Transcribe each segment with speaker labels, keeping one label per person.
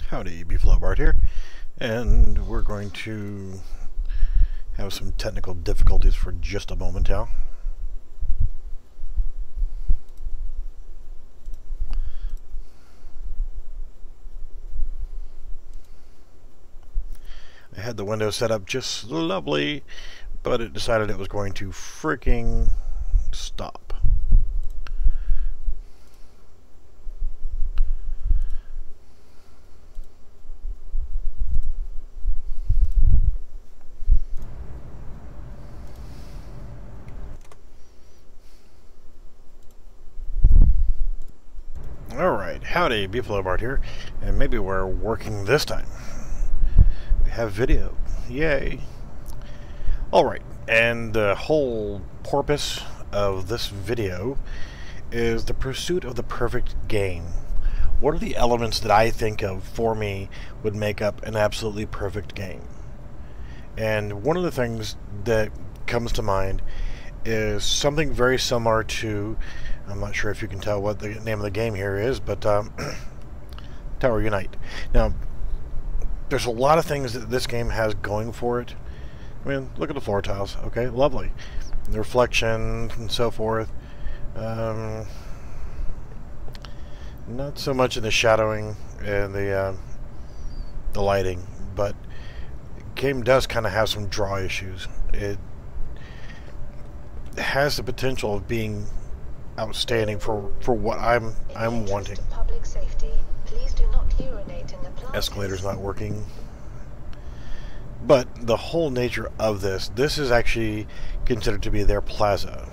Speaker 1: Howdy, Bart here, and we're going to have some technical difficulties for just a moment now. I had the window set up just lovely, but it decided it was going to freaking stop. Alright, howdy, Bart here, and maybe we're working this time. We have video. Yay. Alright, and the whole purpose of this video is the pursuit of the perfect game. What are the elements that I think of for me would make up an absolutely perfect game? And one of the things that comes to mind is something very similar to, I'm not sure if you can tell what the name of the game here is, but Tower Unite. Now, there's a lot of things that this game has going for it. I mean, look at the floor tiles. Okay, lovely. The reflection and so forth. Not so much in the shadowing and the lighting, but the game does kind of have some draw issues. It has the potential of being outstanding for what I'm wanting.
Speaker 2: Public safety, please do not urinate in the Plaza.
Speaker 1: Escalator's not working. But the whole nature of this is actually considered to be their plaza.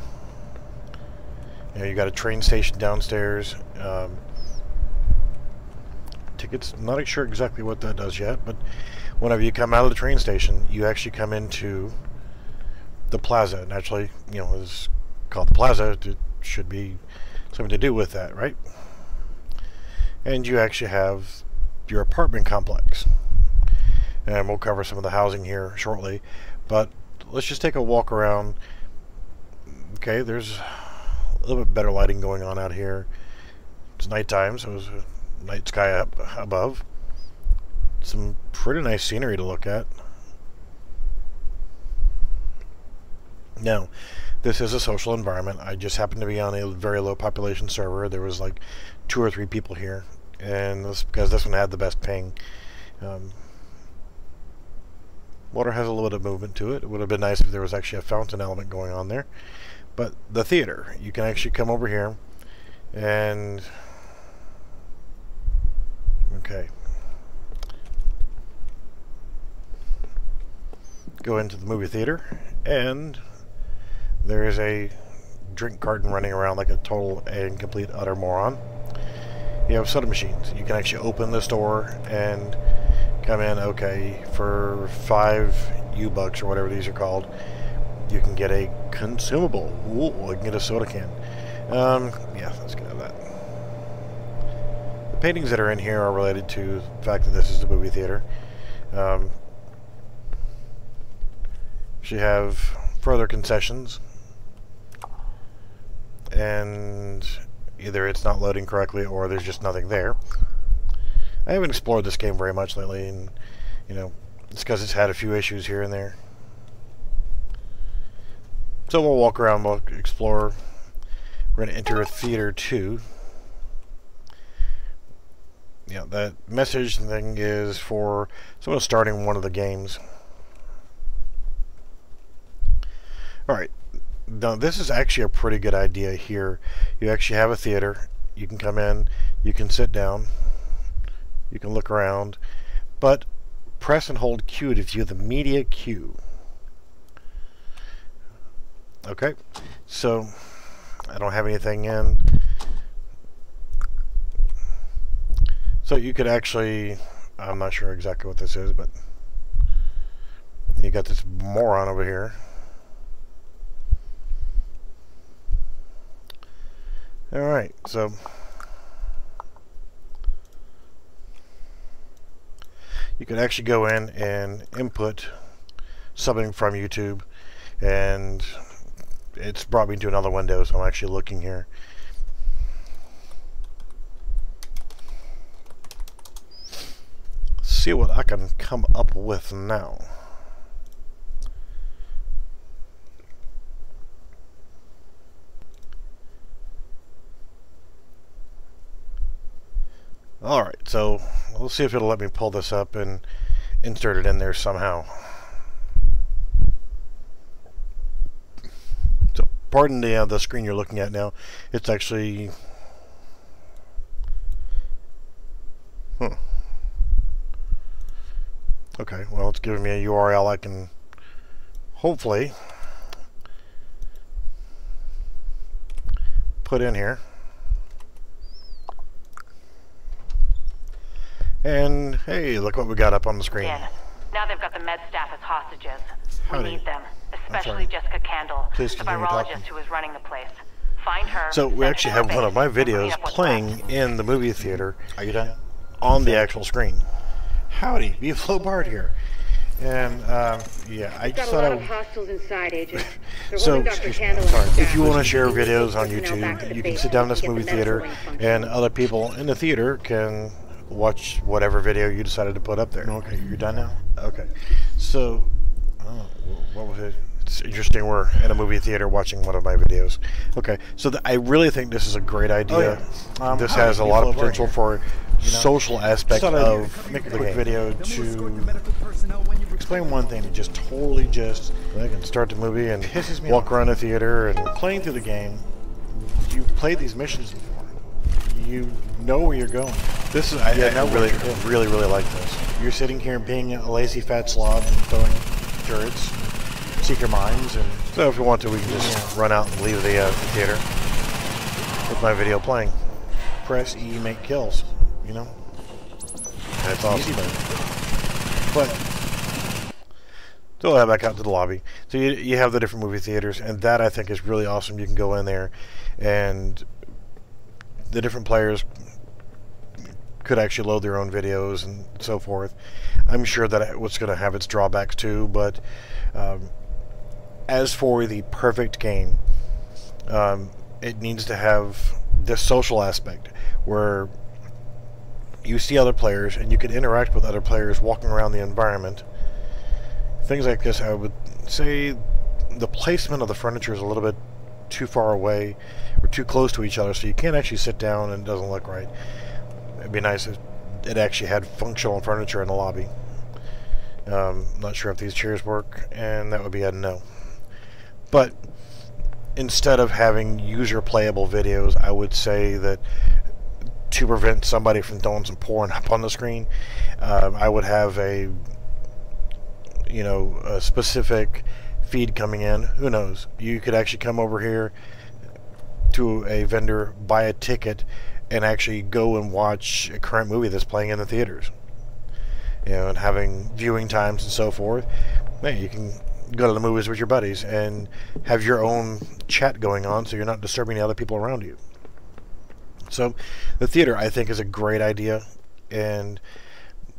Speaker 1: You know, you got a train station downstairs. Tickets, not sure exactly what that does yet, but whenever you come out of the train station, you actually come into the plaza. Naturally, you know, it's called the plaza. It should be something to do with that, right? And you actually have your apartment complex. And we'll cover some of the housing here shortly, but let's just take a walk around. Okay, there's a little bit better lighting going on out here. It's nighttime, so there's a night sky up above. Some pretty nice scenery to look at. Now, this is a social environment. I just happened to be on a very low population server. There was like 2 or 3 people here, and this because this one had the best ping. Water has a little bit of movement to it. It would have been nice if there was actually a fountain element going on there. But the theater, you can actually come over here and okay, go into the movie theater, and there is a drink carton running around like a total and complete utter moron. You have soda machines. You can actually open this door and come in. Okay, for 5 U-bucks or whatever these are called, you can get a consumable. Ooh, I can get a soda can. Yeah, let's get out of that. The paintings that are in here are related to the fact that this is a movie theater. You have further concessions, and either it's not loading correctly or there's just nothing there. I haven't explored this game very much lately, and you know, it's because it's had a few issues here and there. So we'll walk around, we'll explore. We're going to enter a theater 2. Yeah, that message thing is for someone starting one of the games. Alright, now this is actually a pretty good idea here. You actually have a theater. You can come in, you can sit down, you can look around, but press and hold Q to view the media queue. Okay, so I don't have anything in. So you could actually, I'm not sure exactly what this is, but you got this moron over here. Alright, so you can actually go in and input something from YouTube, and it's brought me to another window, so I'm actually looking here. see what I can come up with now. Alright, so we'll see if it'll let me pull this up and insert it in there somehow. So, pardon the screen you're looking at now. It's actually... Okay, well, it's giving me a URL I can hopefully put in here. And hey, look what we got up on the screen.
Speaker 3: In. Now they've got the med staff as hostages. We
Speaker 1: Howdy.
Speaker 3: need them, especially Jessica Candle,
Speaker 1: Please
Speaker 3: the
Speaker 1: continue
Speaker 3: virologist
Speaker 1: talking.
Speaker 3: who is running the place. Find her.
Speaker 1: So we actually have one of my videos playing in the movie theater. Are you done? On the actual screen. Howdy, Buffalo Bard here. And yeah, I just thought I would...
Speaker 4: hostiles inside, Agent.
Speaker 1: So, excuse me, I'm sorry. If you want to share videos on YouTube, you can sit down in this movie theater and other people in the theater can watch whatever video you decided to put up there. Okay, you're done now? Okay. So, what was it? It's interesting we're in a movie theater watching one of my videos. Okay, so I really think this is a great idea. Oh, yeah. This has a lot of potential for social aspect of
Speaker 5: make a
Speaker 1: the
Speaker 5: quick
Speaker 1: game.
Speaker 5: video to explain one thing that just totally just
Speaker 1: I can start the movie and
Speaker 5: pisses me
Speaker 1: walk
Speaker 5: off.
Speaker 1: around the theater and
Speaker 5: Playing through the game, you've played these missions before. You know where you're going.
Speaker 1: this is I really like this.
Speaker 5: You're sitting here being a lazy fat slob and throwing turrets, seeker mines, and
Speaker 1: So if we want to, we can just run out and leave the theater with my video playing.
Speaker 5: press E, make kills. You know,
Speaker 1: That's
Speaker 5: easy
Speaker 1: awesome.
Speaker 5: mode. But
Speaker 1: So we'll head back out to the lobby. So you have the different movie theaters, and that I think is really awesome. You can go in there, and the different players could actually load their own videos and so forth. I'm sure that it's going to have its drawbacks too, but as for the perfect game, it needs to have this social aspect where you see other players and you can interact with other players walking around the environment. Things like this, I would say the placement of the furniture is a little bit too far away or too close to each other, so you can't actually sit down and it doesn't look right. It'd be nice if it actually had functional furniture in the lobby. Not sure if these chairs work, and that would be a no. But instead of having user-playable videos, I would say that to prevent somebody from throwing some porn up on the screen, I would have a specific feed coming in. Who knows? You could actually come over here to a vendor, buy a ticket, and actually go and watch a current movie that's playing in the theaters. And having viewing times and so forth. Man, you can go to the movies with your buddies and have your own chat going on, so you're not disturbing the other people around you. So the theater, I think, is a great idea. And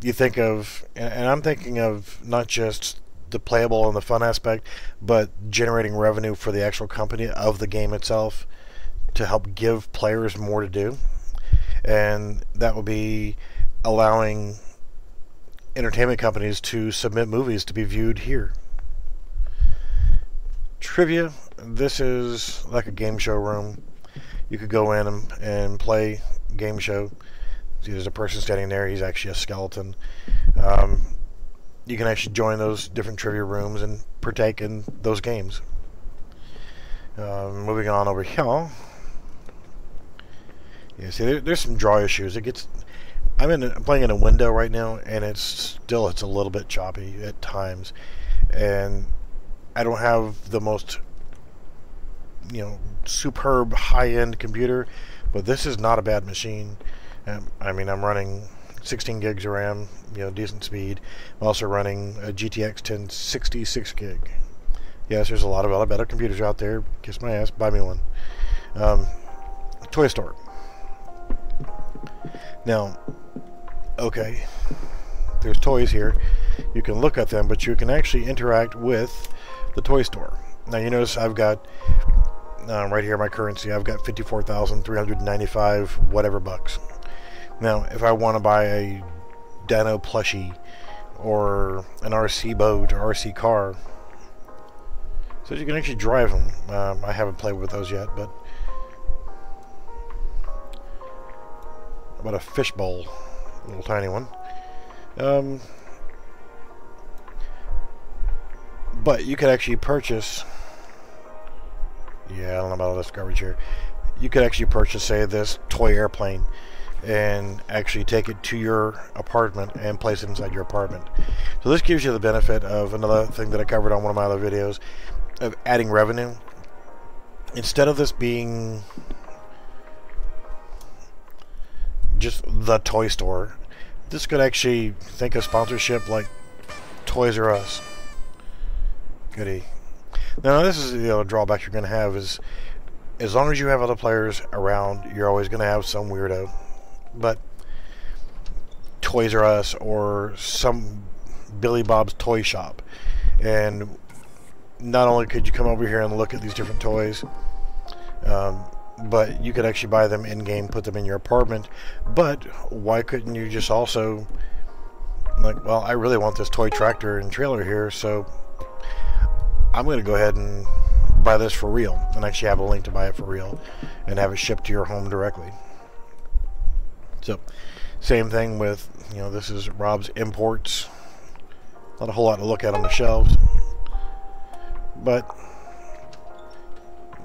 Speaker 1: you think of, and I'm thinking of not just the playable and the fun aspect, but generating revenue for the actual company of the game itself to help give players more to do. And that would be allowing entertainment companies to submit movies to be viewed here. Trivia, this is like a game show room. You could go in and play game show. See, there's a person standing there. He's actually a skeleton. You can actually join those different trivia rooms and partake in those games. Moving on over here. Yeah, see, there's some draw issues. I'm playing in a window right now, and it's a little bit choppy at times, and I don't have the most superb high-end computer, but this is not a bad machine. I mean, I'm running 16 gigs of RAM, decent speed. I'm also running a GTX 1060 6 gig. Yes, there's a lot of better computers out there. Kiss my ass, buy me one. Toy store. Now, okay, there's toys here. You can look at them, but you can actually interact with the toy store. Now, you notice I've got right here my currency. I've got 54,395 whatever bucks. Now, if I want to buy a Dino plushie or an RC boat or RC car. So you can actually drive them. I haven't played with those yet, but about a fishbowl, little tiny one. But you could actually purchase. Yeah, I don't know about all this garbage here. You could actually purchase, say, this toy airplane and actually take it to your apartment and place it inside your apartment. So this gives you the benefit of another thing that I covered on one of my other videos of adding revenue. Instead of this being just the toy store, this could actually think of sponsorship like Toys R Us. Goody. Now this is the other drawback you're going to have is as long as you have other players around, you're always going to have some weirdo. But Toys R Us or some Billy Bob's toy shop, and not only could you come over here and look at these different toys, but you could actually buy them in-game, put them in your apartment. But why couldn't you just also, like, well, I really want this toy tractor and trailer here, so I'm going to go ahead and buy this for real, and actually have a link to buy it for real and have it shipped to your home directly. So same thing with, you know, this is Rob's Imports. Not a whole lot to look at on the shelves, but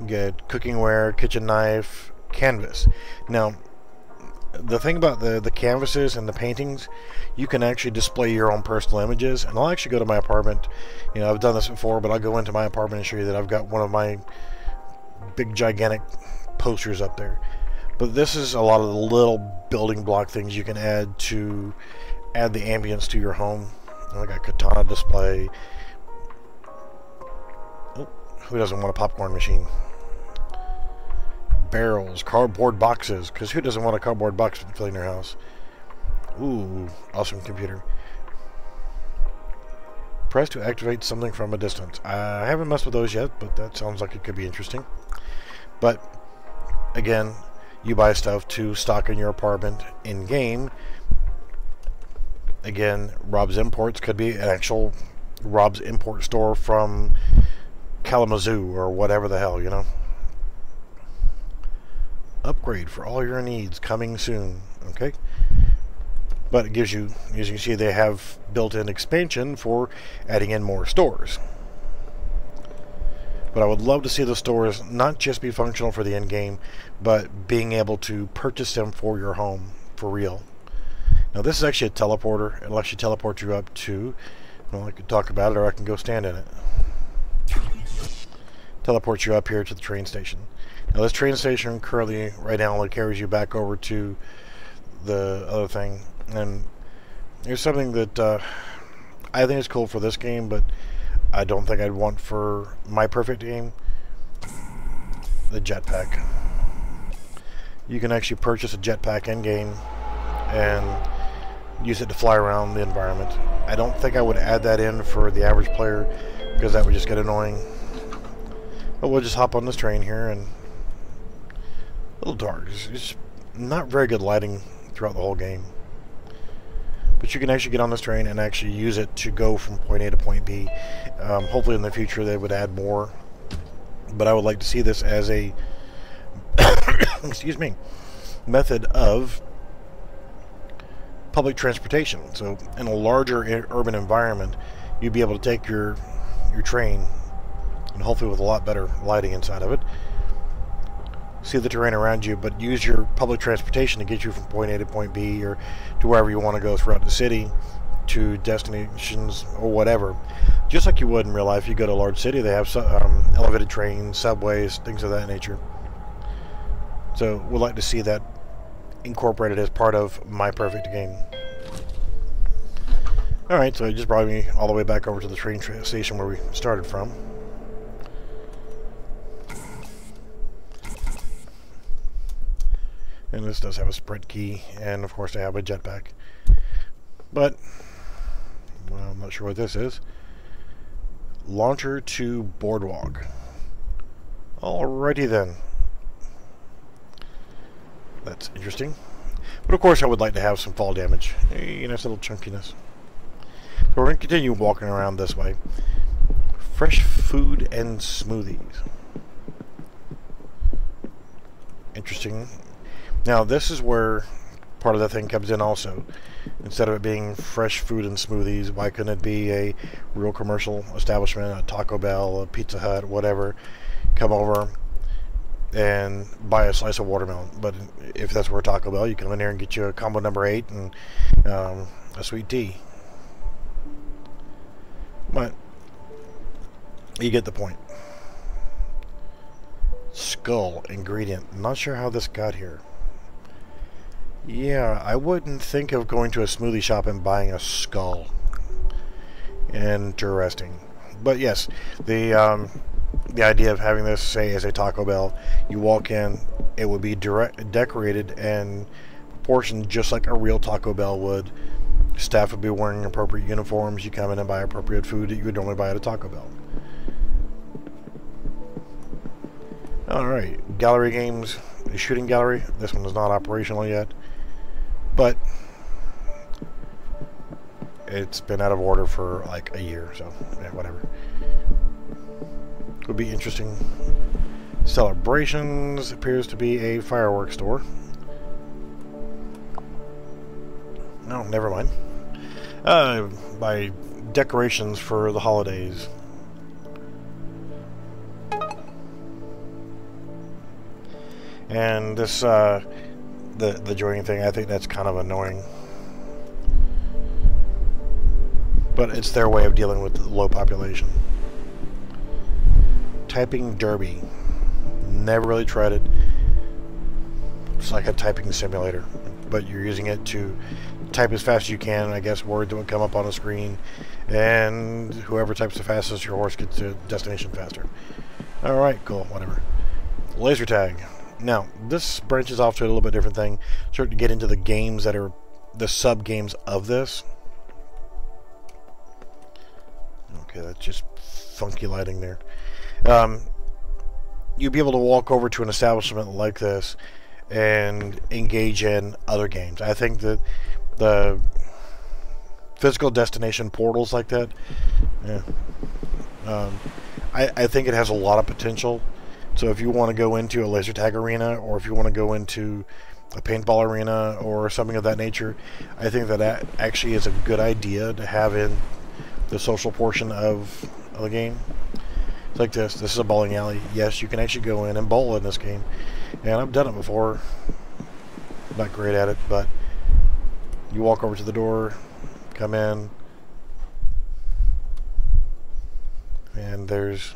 Speaker 1: you get cookingware, kitchen knife, canvas. Now the thing about the canvases and the paintings, you can actually display your own personal images. And I'll actually go to my apartment. You know, I've done this before, but I'll go into my apartment and show you that I've got one of my big gigantic posters up there. But this is a lot of the little building block things you can add to add the ambience to your home. I got katana display. Oh, who doesn't want a popcorn machine? Barrels, cardboard boxes, because who doesn't want a cardboard box filling their house? Ooh, awesome computer. Press to activate something from a distance. I haven't messed with those yet, but that sounds like it could be interesting. But again, you buy stuff to stock in your apartment in game. Again, Rob's Imports could be an actual Rob's Import store from Kalamazoo or whatever the hell, you know. Upgrade for all your needs coming soon. Okay, but it gives you, as you can see, they have built-in expansion for adding in more stores. But I would love to see the stores not just be functional for the end game, but being able to purchase them for your home for real. Now this is actually a teleporter. It'll actually teleport you up to, well, I could talk about it or I can go stand in it. Teleports you up here to the train station. Now this train station currently, right now, only carries you back over to the other thing. And there's something that I think is cool for this game, but I don't think I'd want for my perfect game. The jetpack. You can actually purchase a jetpack in-game and use it to fly around the environment. I don't think I would add that in for the average player because that would just get annoying. But we'll just hop on this train here, and a little dark. It's not very good lighting throughout the whole game. But you can actually get on this train and actually use it to go from point A to point B. Hopefully in the future they would add more. But I would like to see this as a excuse me, method of public transportation. So in a larger urban environment, you'd be able to take your train, and hopefully with a lot better lighting inside of it, see the terrain around you, but use your public transportation to get you from point A to point B or to wherever you want to go throughout the city to destinations or whatever. Just like you would in real life. You go to a large city, they have elevated trains, subways, things of that nature. So we'd like to see that incorporated as part of my perfect game. Alright, so it just brought me all the way back over to the train station where we started from. And this does have a sprint key, and of course I have a jetpack. But, well, I'm not sure what this is. Launcher to Boardwalk. Alrighty then. That's interesting. But of course I would like to have some fall damage. Nice little chunkiness. So we're going to continue walking around this way. Fresh food and smoothies. Interesting. Now this is where part of the thing comes in also. Instead of it being fresh food and smoothies, why couldn't it be a real commercial establishment, a Taco Bell, a Pizza Hut, whatever, come over and buy a slice of watermelon? But if that's where Taco Bell, you come in there and get you a combo number 8 and a sweet tea. But you get the point. Skull ingredient. Not sure how this got here. Yeah, I wouldn't think of going to a smoothie shop and buying a skull. Interesting. But yes, the idea of having this, say, as a Taco Bell, you walk in, it would be decorated and proportioned just like a real Taco Bell would. Staff would be wearing appropriate uniforms. You come in and buy appropriate food that you would normally buy at a Taco Bell. Alright, gallery games, a shooting gallery. This one is not operational yet, but it's been out of order for like a year, so yeah, whatever. Would be interesting. Celebrations appears to be a fireworks store. No, never mind. By decorations for the holidays. And this, the joining thing, I think that's kind of annoying. But it's their way of dealing with the low population. Typing derby. Never really tried it. It's like a typing simulator, but you're using it to type as fast as you can. I guess words will come up on the screen, and whoever types the fastest, your horse gets to destination faster. Alright, cool, whatever. Laser tag. Now, this branches off to a little bit different thing. Start to get into the games that are the sub-games of this. Okay, that's just funky lighting there. You'd be able to walk over to an establishment like this and engage in other games. I think that the physical destination portals like that, yeah, I think it has a lot of potential. So if you want to go into a laser tag arena, or if you want to go into a paintball arena or something of that nature, I think that actually is a good idea to have in the social portion of the game. It's like this. This is a bowling alley. Yes, you can actually go in and bowl in this game. And I've done it before. I'm not great at it, but you walk over to the door, come in, and there's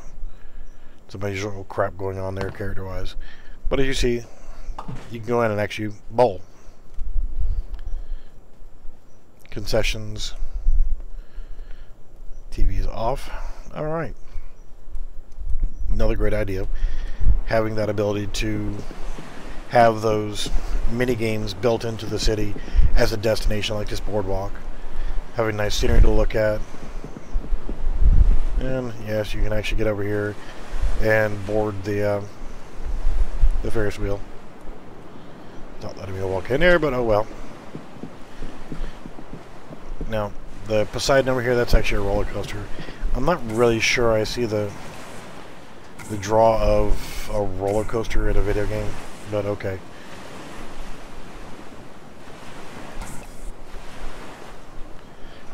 Speaker 1: some usual crap going on there character-wise. But as you see, you can go in and actually bowl. Concessions. TV is off. Alright. Another great idea. Having that ability to have those mini games built into the city as a destination like this Boardwalk. Having nice scenery to look at. And yes, you can actually get over here and board the Ferris wheel. Not letting me walk in there, but oh well. Now, the Poseidon over here, that's actually a roller coaster. I'm not really sure I see the draw of a roller coaster in a video game, but okay.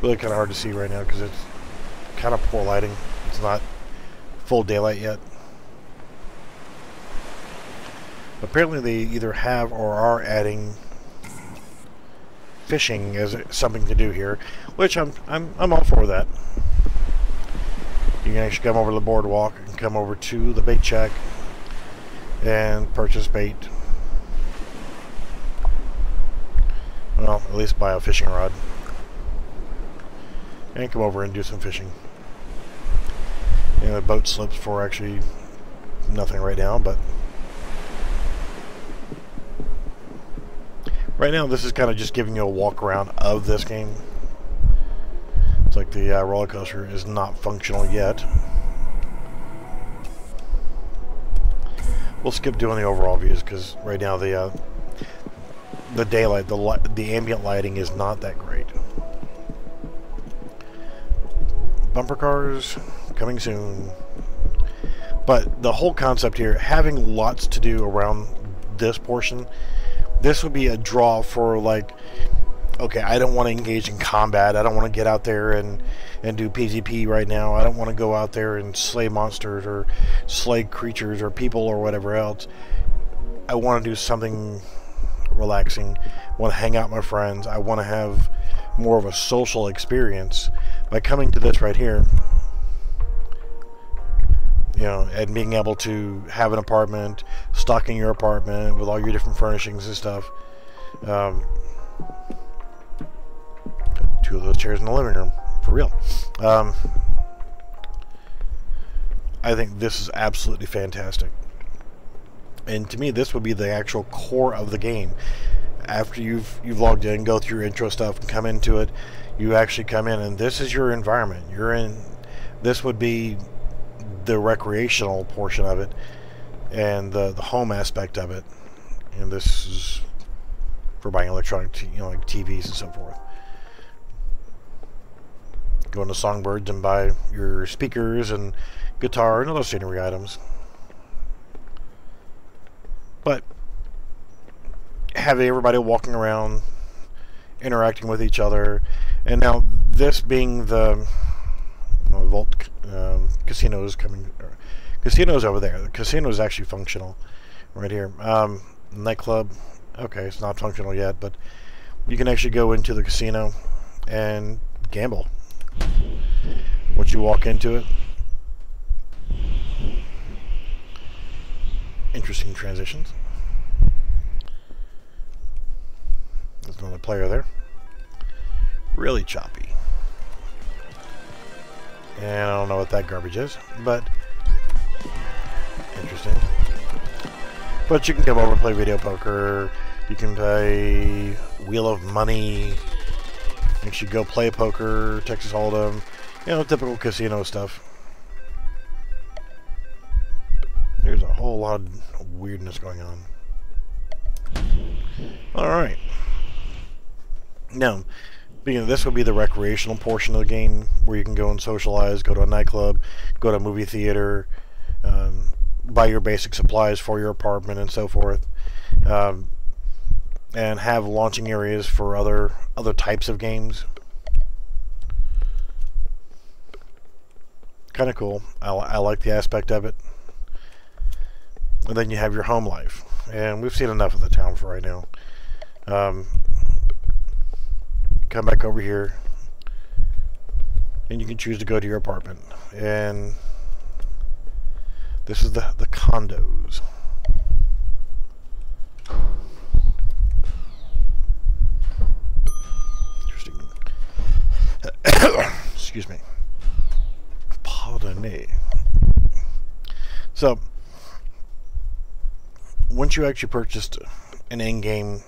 Speaker 1: Really kind of hard to see right now because it's kind of poor lighting. It's not full daylight yet. Apparently they either have or are adding fishing as something to do here, which I'm all for that. You can actually come over to the Boardwalk and come over to the bait shack and purchase bait. Well, at least buy a fishing rod. And come over and do some fishing. The boat slips for actually nothing right now, but right now this is kind of just giving you a walk around of this game. It's like the roller coaster is not functional yet. We'll skip doing the overall views because right now the the daylight, the ambient lighting is not that great. Bumper cars coming soon. But the whole concept here, having lots to do around this portion, this would be a draw for, like, okay, I don't want to engage in combat. I don't want to get out there and do PvP right now. I don't want to go out there and slay monsters or slay creatures or people or whatever else. I want to do something relaxing. I want to hang out with my friends. I want to have more of a social experience. By coming to this right here, you know, and being able to have an apartment, stocking your apartment with all your different furnishings and stuff. Two of those chairs in the living room, for real. I think this is absolutely fantastic. And to me, this would be the actual core of the game. After you've logged in, go through your intro stuff, and come into it, you actually come in, and this is your environment. You're in. This would be the recreational portion of it, and the home aspect of it. And this is for buying electronic, you know, like TVs and so forth. Go into Songbirds and buy your speakers and guitar and other scenery items. But having everybody walking around, interacting with each other, and now this being the Vault casinos coming. Casinos over there. The casino is actually functional, right here. Nightclub. Okay, it's not functional yet, but you can actually go into the casino and gamble. Once you walk into it. Interesting transitions. There's another player there. Really choppy. And I don't know what that garbage is, but interesting. But you can come over and play video poker. You can play Wheel of Money. You should go play poker, Texas Hold'em. You know, typical casino stuff. There's a whole lot of weirdness going on. Alright. Now, this would be the recreational portion of the game, where you can go and socialize, go to a nightclub, go to a movie theater, buy your basic supplies for your apartment and so forth, and have launching areas for other types of games. Kind of cool. I like the aspect of it. And then you have your home life, and we've seen enough of the town for right now. Come back over here, and you can choose to go to your apartment. And this is the condos. Interesting. Excuse me. Pardon me. So, once you actually purchased an in-game,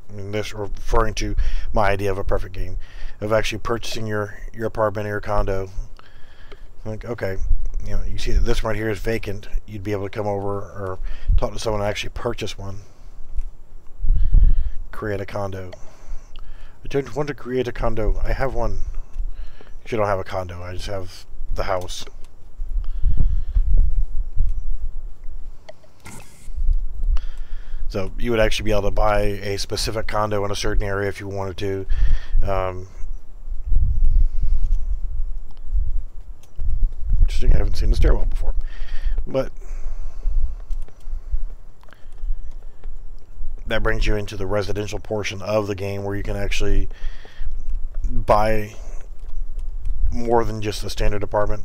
Speaker 1: and this referring to my idea of a perfect game, of actually purchasing your apartment or your condo, like, okay, you know, you see that this one right here is vacant, you'd be able to come over or talk to someone and actually purchase one. Create a condo. I don't want to create a condo. I have one. Actually, I don't have a condo. I just have the house. So you would actually be able to buy a specific condo in a certain area if you wanted to. Interesting, I haven't seen the stairwell before. But that brings you into the residential portion of the game, where you can actually buy more than just the standard apartment.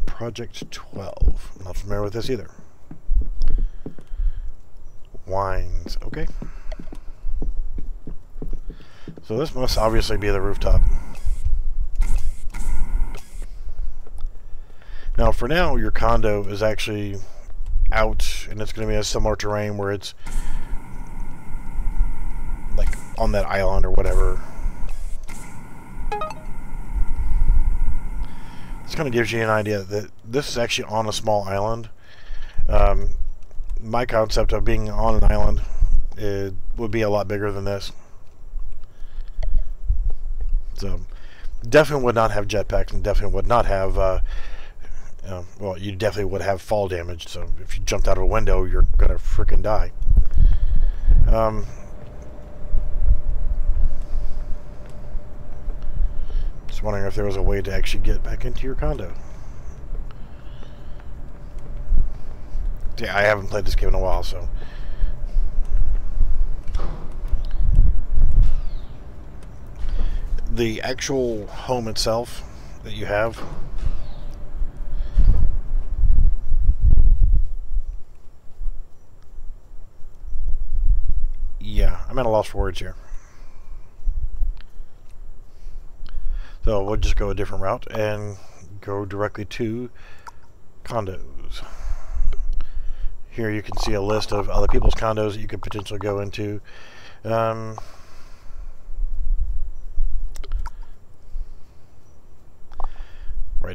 Speaker 1: Project 12. I'm not familiar with this either. Wines. Okay. So this must obviously be the rooftop. Now, for now, your condo is actually out, and it's going to be a similar terrain where it's like on that island or whatever. This kind of gives you an idea that this is actually on a small island. My concept of being on an island it would be a lot bigger than this. So definitely would not have jetpacks, and definitely would not have well, you definitely would have fall damage. So if you jumped out of a window, you're gonna freaking die. Just wondering if there was a way to actually get back into your condo. Yeah, I haven't played this game in a while, so. The actual home itself that you have, yeah, I'm at a loss for words here. So we'll just go a different route and go directly to condos. Here you can see a list of other people's condos that you could potentially go into. Right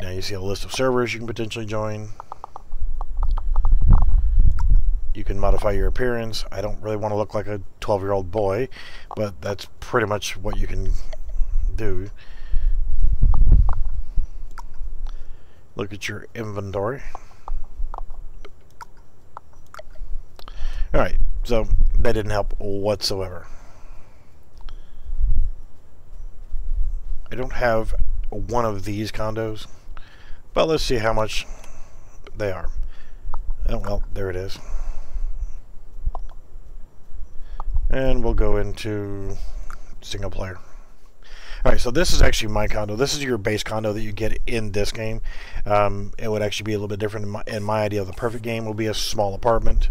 Speaker 1: now you see a list of servers you can potentially join. You can modify your appearance. I don't really want to look like a 12-year-old boy, but that's pretty much what you can do. Look at your inventory. Alright, so that didn't help whatsoever. I don't have one of these condos, but let's see how much they are. Oh, well, there it is. And we'll go into single player. Alright, so this is actually my condo. This is your base condo that you get in this game. It would actually be a little bit different in my idea of the perfect game. Will be a small apartment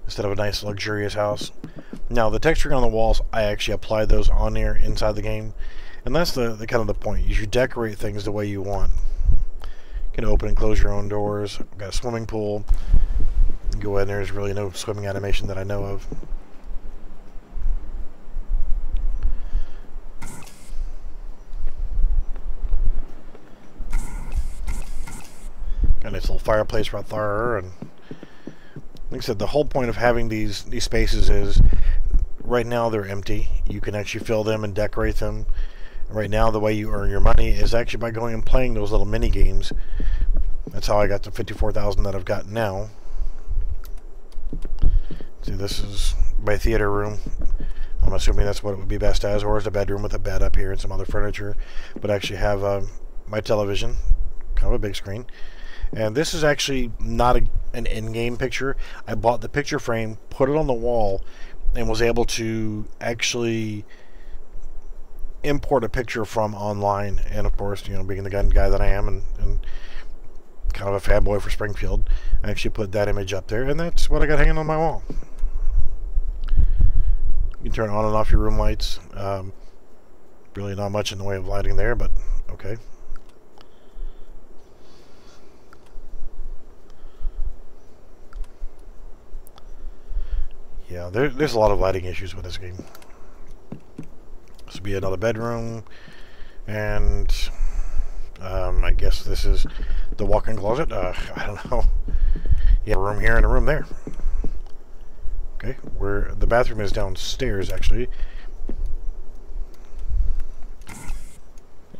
Speaker 1: instead of a nice luxurious house. Now the texturing on the walls, I actually applied those on there inside the game, and that's the kind of the point. You should decorate things the way you want. You can open and close your own doors. I've got a swimming pool. Go in, there's really no swimming animation that I know of. Got a nice little fireplace right there, and like I said, the whole point of having these spaces is, right now they're empty. You can actually fill them and decorate them. Right now, the way you earn your money is actually by going and playing those little mini games. That's how I got the 54,000 that I've got now. See, this is my theater room. I'm assuming that's what it would be best as, or is a bedroom with a bed up here and some other furniture. But I actually have my television, kind of a big screen. And this is actually not an in-game picture. I bought the picture frame, put it on the wall, and was able to actually import a picture from online. And of course, you know, being the gun guy that I am, and kind of a fanboy for Springfield, I actually put that image up there, and that's what I got hanging on my wall. You can turn on and off your room lights. Really not much in the way of lighting there, but okay. Yeah, there's a lot of lighting issues with this game. This will be another bedroom, and I guess this is the walk-in closet. I don't know. Yeah, a room here and a room there. Okay, where the bathroom is downstairs, actually.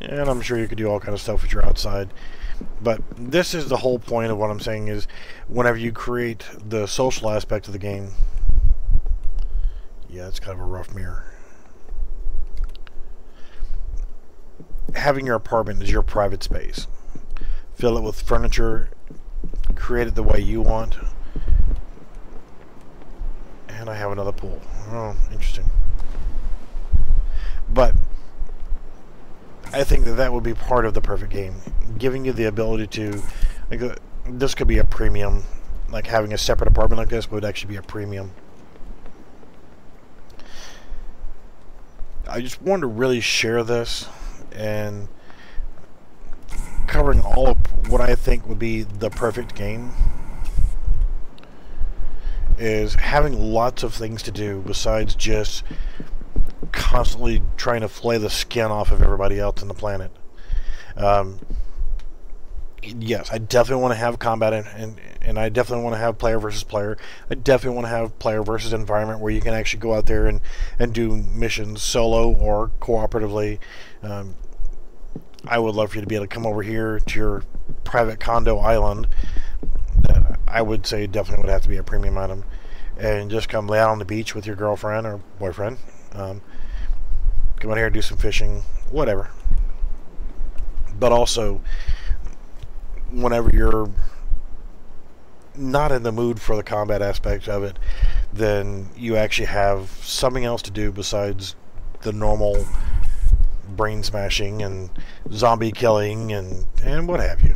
Speaker 1: And I'm sure you could do all kind of stuff if you're outside. But this is the whole point of what I'm saying is, whenever you create the social aspect of the game. Yeah, it's kind of a rough mirror. Having your apartment is your private space. Fill it with furniture. Create it the way you want. And I have another pool. Oh, interesting. But I think that would be part of the perfect game. Giving you the ability to, like, this could be a premium. Like having a separate apartment like this would actually be a premium. I just wanted to really share this, and covering all of what I think would be the perfect game is having lots of things to do besides just constantly trying to flay the skin off of everybody else on the planet. yes, I definitely want to have combat, and I definitely want to have player versus player. I definitely want to have player versus environment where you can actually go out there and do missions solo or cooperatively. I would love for you to be able to come over here to your private condo island. I would say definitely would have to be a premium item, and just come lay out on the beach with your girlfriend or boyfriend. Come out here and do some fishing, whatever. But also, whenever you're not in the mood for the combat aspect of it, then you actually have something else to do besides the normal brain smashing and zombie killing and what have you.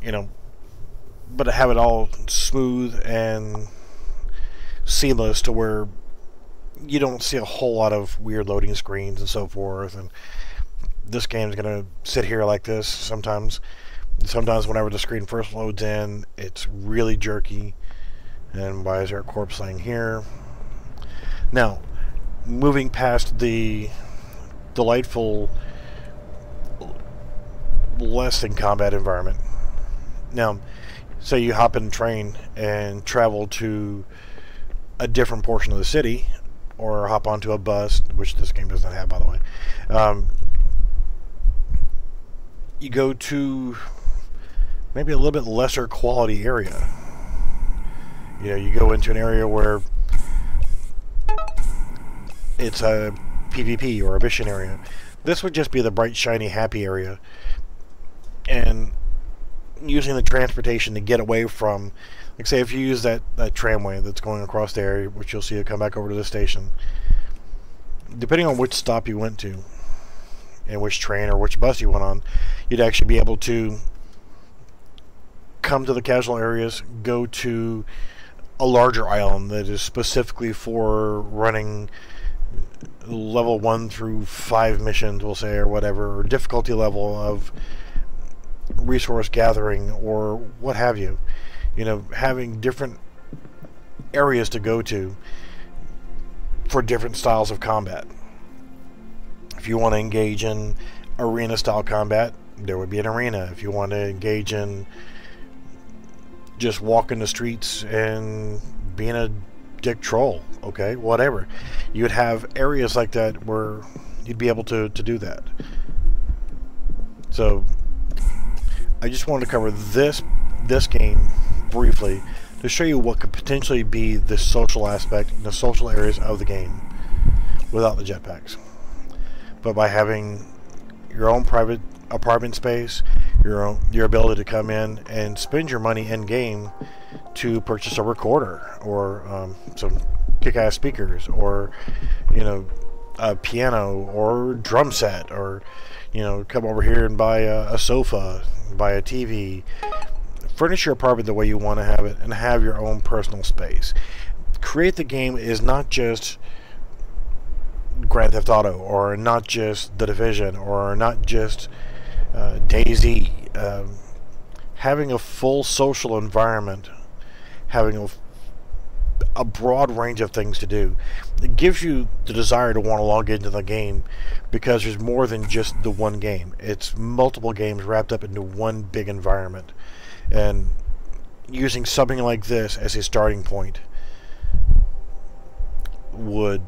Speaker 1: You know, but to have it all smooth and seamless to where you don't see a whole lot of weird loading screens and so forth. And this game's gonna sit here like this sometimes. Sometimes whenever the screen first loads in, it's really jerky. And why is there a corpse laying here? Now, moving past the delightful less than combat environment. Now, say you hop in a train and travel to a different portion of the city, or hop onto a bus, which this game does not have, by the way. You go to maybe a little bit lesser quality area. You know, you go into an area where it's a PvP or a mission area. This would just be the bright, shiny, happy area. And using the transportation to get away from, like say if you use that tramway that's going across the area, which you'll see it come back over to the station, depending on which stop you went to and which train or which bus you went on, you'd actually be able to come to the casual areas, go to a larger island that is specifically for running level 1 through 5 missions, we'll say, or whatever, or difficulty level of resource gathering or what have you. You know, having different areas to go to for different styles of combat. If you want to engage in arena style combat, there would be an arena. If you want to engage in just walking the streets and being a dick troll, okay, whatever, you would have areas like that where you'd be able to do that. So I just wanted to cover this game briefly to show you what could potentially be the social aspect, the social areas of the game without the jetpacks. But by having your own private apartment space, your ability to come in and spend your money in game to purchase a recorder or some kick-ass speakers, or you know, a piano or drum set, or you know, come over here and buy a sofa, buy a TV, furnish your apartment the way you want to have it, and have your own personal space. Create the Game is not just Grand Theft Auto, or not just The Division, or not just DayZ. Having a full social environment, having a broad range of things to do, it gives you the desire to want to log into the game, because there's more than just the one game. It's multiple games wrapped up into one big environment. And using something like this as a starting point would,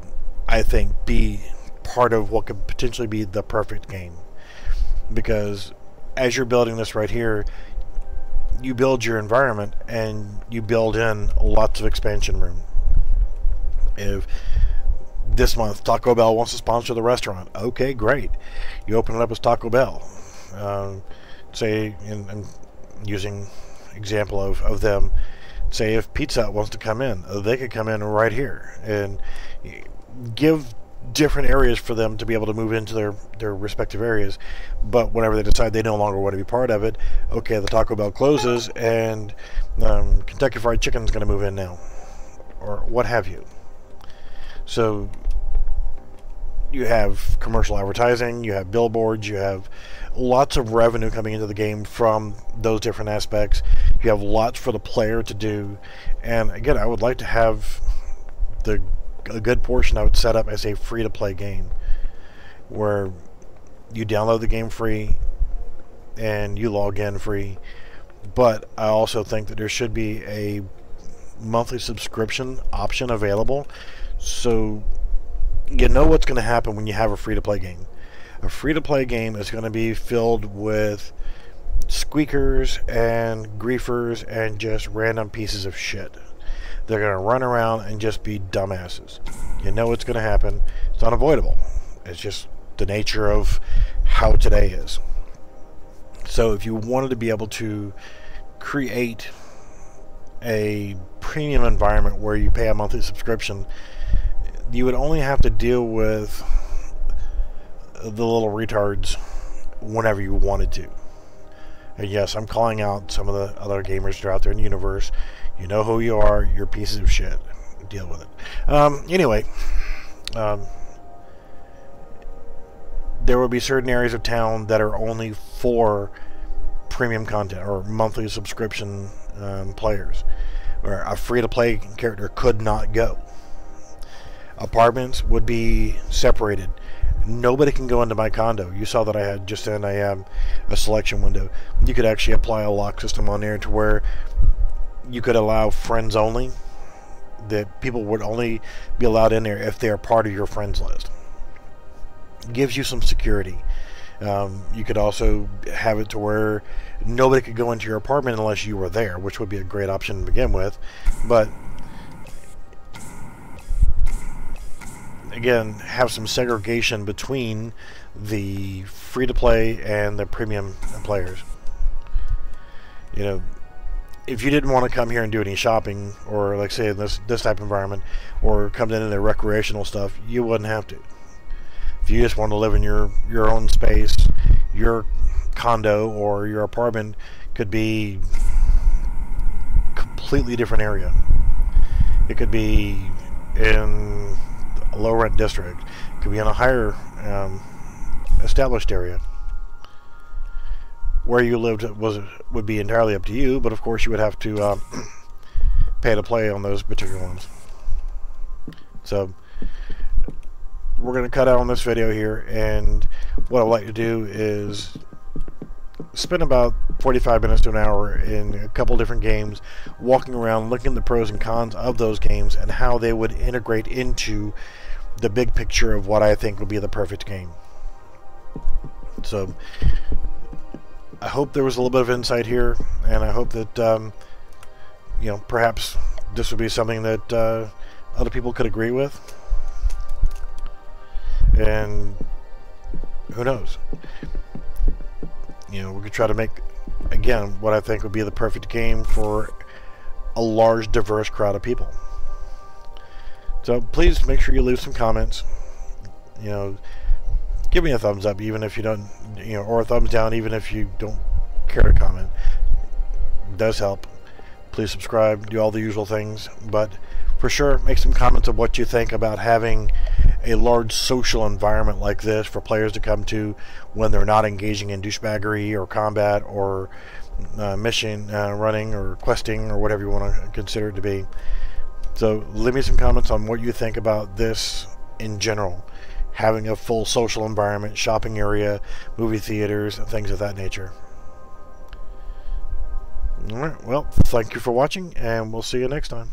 Speaker 1: I think, be part of what could potentially be the perfect game. Because as you're building this right here, you build your environment and you build in lots of expansion room. If this month Taco Bell wants to sponsor the restaurant, okay, great. You open it up as Taco Bell. Say, and using example of them, say if Pizza Hut wants to come in, they could come in right here and give different areas for them to be able to move into their respective areas. But whenever they decide they no longer want to be part of it, okay, the Taco Bell closes and Kentucky Fried Chicken is going to move in now, or what have you. So you have commercial advertising, you have billboards, you have lots of revenue coming into the game from those different aspects. You have lots for the player to do. And again, I would like to have a good portion I would set up as a free-to-play game, where you download the game free, and you log in free. But I also think that there should be a monthly subscription option available, so you know what's going to happen when you have a free-to-play game. A free-to-play game is going to be filled with squeakers and griefers and just random pieces of shit. They're going to run around and just be dumbasses. You know what's going to happen. It's unavoidable. It's just the nature of how today is. So if you wanted to be able to create a premium environment where you pay a monthly subscription, you would only have to deal with the little retards whenever you wanted to. And yes, I'm calling out some of the other gamers that are out there in the universe. You know who you are. You're pieces of shit. Deal with it. Anyway, there will be certain areas of town that are only for premium content or monthly subscription players, where a free-to-play character could not go. Apartments would be separated. Nobody can go into my condo. You saw that I had just in a selection window. You could actually apply a lock system on there to where you could allow friends only. That people would only be allowed in there if they are part of your friends list. Gives you some security. You could also have it to where nobody could go into your apartment unless you were there, which would be a great option to begin with. But again, have some segregation between the free-to-play and the premium players. You know, if you didn't want to come here and do any shopping, or like say in this type of environment, or come into the recreational stuff, you wouldn't have to. If you just want to live in your own space, your condo or your apartment could be a completely different area. It could be in a low rent district. It could be in a higher established area. Where you lived would be entirely up to you, but of course you would have to pay to play on those particular ones. So we're going to cut out on this video here, and what I'd like to do is spend about 45 minutes to an hour in a couple different games, walking around, looking at the pros and cons of those games and how they would integrate into the big picture of what I think would be the perfect game. So I hope there was a little bit of insight here, and I hope that you know, perhaps this would be something that other people could agree with. And who knows? You know, we could try to make, again, what I think would be the perfect game for a large, diverse crowd of people. So please make sure you leave some comments. You know, give me a thumbs up, even if you don't, you know, or a thumbs down, even if you don't care to comment. It does help. Please subscribe, do all the usual things, but for sure, make some comments of what you think about having a large social environment like this for players to come to when they're not engaging in douchebaggery or combat or mission running or questing or whatever you want to consider it to be. So leave me some comments on what you think about this in general. Having a full social environment, shopping area, movie theaters, things of that nature. Alright, well, thank you for watching, and we'll see you next time.